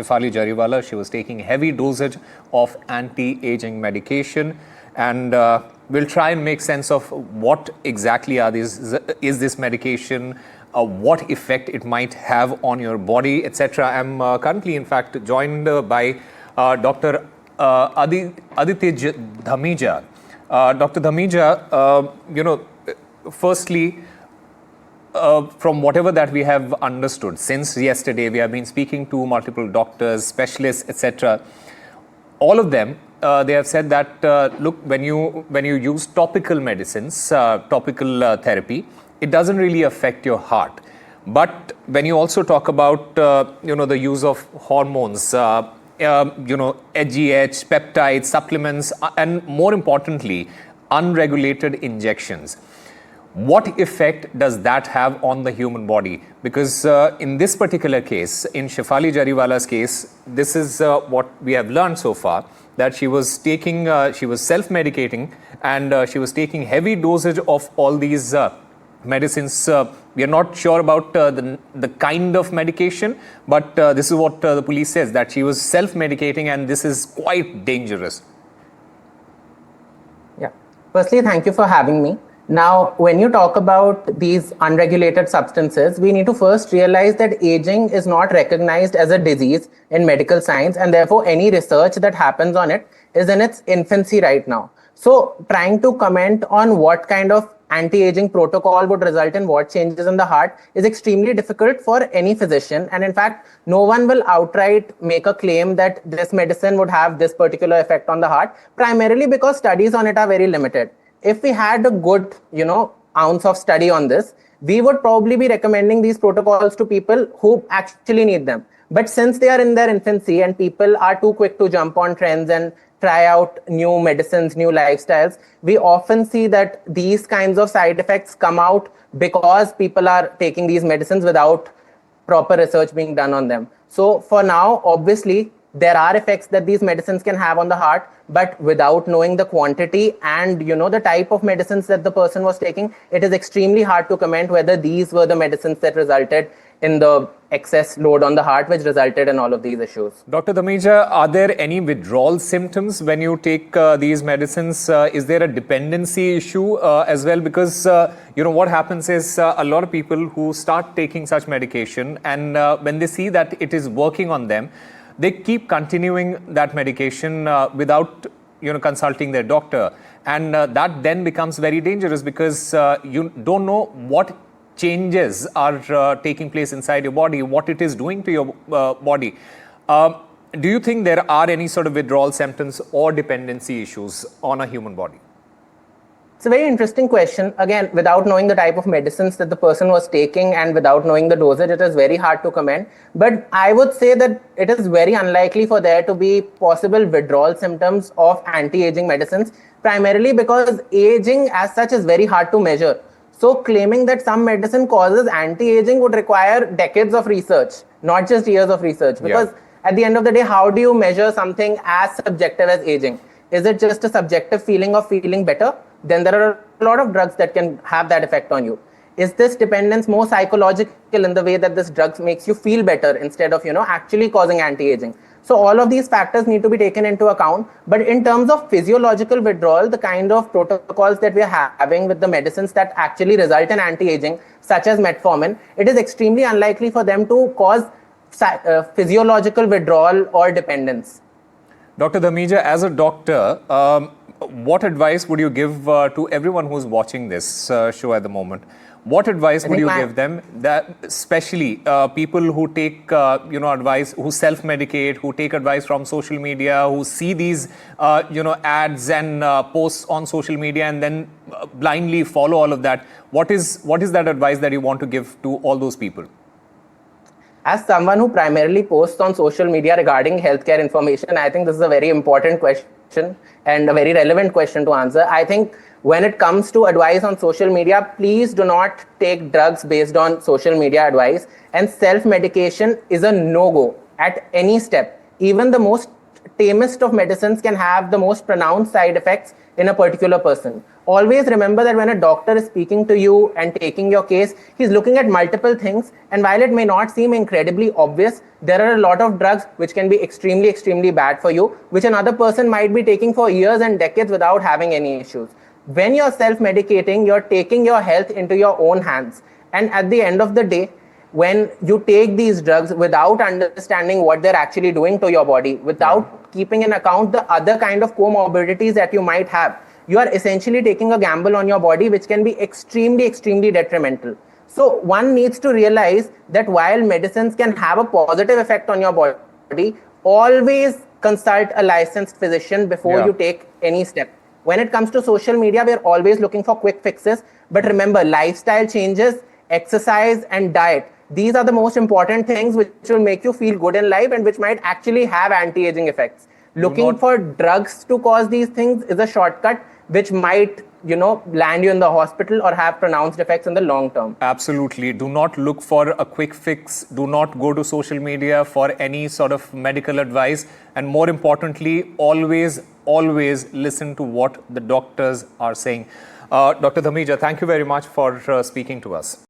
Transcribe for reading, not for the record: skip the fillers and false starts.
Shefali Jariwala. She was taking heavy dosage of anti-aging medication, and we'll try and make sense of what exactly is this medication, what effect it might have on your body, etc. I'm currently, in fact, joined by Dr. Aditya Dhamija. Dr. Dhamija, firstly, from whatever that we have understood since yesterday, we have been speaking to multiple doctors, specialists, etc. All of them, they have said that look, when you use topical medicines, topical therapy, it doesn't really affect your heart. But when you also talk about the use of hormones, HGH, peptides, supplements, and more importantly, unregulated injections, what effect does that have on the human body? Because in this particular case, in Shefali Jariwala's case, this is what we have learned so far, that she was taking, she was self-medicating, and she was taking heavy dosage of all these medicines. We are not sure about the kind of medication, but this is what the police says, that she was self-medicating, and this is quite dangerous. Yeah. Firstly, thank you for having me. Now, when you talk about these unregulated substances, we need to first realize that aging is not recognized as a disease in medical science, and therefore any research that happens on it is in its infancy right now. So trying to comment on what kind of anti-aging protocol would result in what changes in the heart is extremely difficult for any physician. And in fact, no one will outright make a claim that this medicine would have this particular effect on the heart, primarily because studies on it are very limited. If we had a good, ounce of study on this, we would probably be recommending these protocols to people who actually need them. But since they are in their infancy and people are too quick to jump on trends and try out new medicines, new lifestyles, we often see that these kinds of side effects come out because people are taking these medicines without proper research being done on them. So for now, obviously, there are effects that these medicines can have on the heart, but without knowing the quantity and the type of medicines that the person was taking, it is extremely hard to comment whether these were the medicines that resulted in the excess load on the heart, which resulted in all of these issues. Dr. Dhamija, are there any withdrawal symptoms when you take these medicines? Is there a dependency issue as well? Because, what happens is a lot of people who start taking such medication, and when they see that it is working on them, they keep continuing that medication without consulting their doctor. And that then becomes very dangerous, because you don't know what changes are taking place inside your body, what it is doing to your body. Do you think there are any sort of withdrawal symptoms or dependency issues on a human body? It's a very interesting question. Again, without knowing the type of medicines that the person was taking and without knowing the dosage, it is very hard to comment. But I would say that it is very unlikely for there to be possible withdrawal symptoms of anti-aging medicines, primarily because aging as such is very hard to measure. So claiming that some medicine causes anti-aging would require decades of research, not just years of research. Because at the end of the day, how do you measure something as subjective as aging? Is it just a subjective feeling of feeling better? Then there are a lot of drugs that can have that effect on you. Is this dependence more psychological in the way that this drug makes you feel better instead of, actually causing anti-aging? So all of these factors need to be taken into account. But in terms of physiological withdrawal, the kind of protocols that we are having with the medicines that actually result in anti-aging, such as metformin, it is extremely unlikely for them to cause physiological withdrawal or dependence. Dr. Dhamija, as a doctor, what advice would you give to everyone who's watching this show at the moment? What advice would you give them, that especially people who take advice, who self-medicate, who take advice from social media, who see these ads and posts on social media and then blindly follow all of that? What is that advice that you want to give to all those people? As someone who primarily posts on social media regarding healthcare information, I think this is a very important question and a very relevant question to answer. I think when it comes to advice on social media, please do not take drugs based on social media advice. And self-medication is a no-go at any step. Even the most tamest of medicines can have the most pronounced side effects in a particular person. Always remember that when a doctor is speaking to you and taking your case, he's looking at multiple things. And while it may not seem incredibly obvious, there are a lot of drugs which can be extremely, extremely bad for you, which another person might be taking for years and decades without having any issues. When you're self-medicating, you're taking your health into your own hands. And at the end of the day, when you take these drugs without understanding what they're actually doing to your body, without keeping in account the other kind of comorbidities that you might have, you are essentially taking a gamble on your body, which can be extremely, extremely detrimental. So one needs to realize that while medicines can have a positive effect on your body, always consult a licensed physician before you take any step. When it comes to social media, we're always looking for quick fixes. But remember, lifestyle changes, exercise and diet, these are the most important things which will make you feel good in life and which might actually have anti-aging effects. Looking for drugs to cause these things is a shortcut which might, land you in the hospital or have pronounced effects in the long term. Absolutely. Do not look for a quick fix. Do not go to social media for any sort of medical advice. And more importantly, always listen to what the doctors are saying. Dr. Dhamija, thank you very much for speaking to us.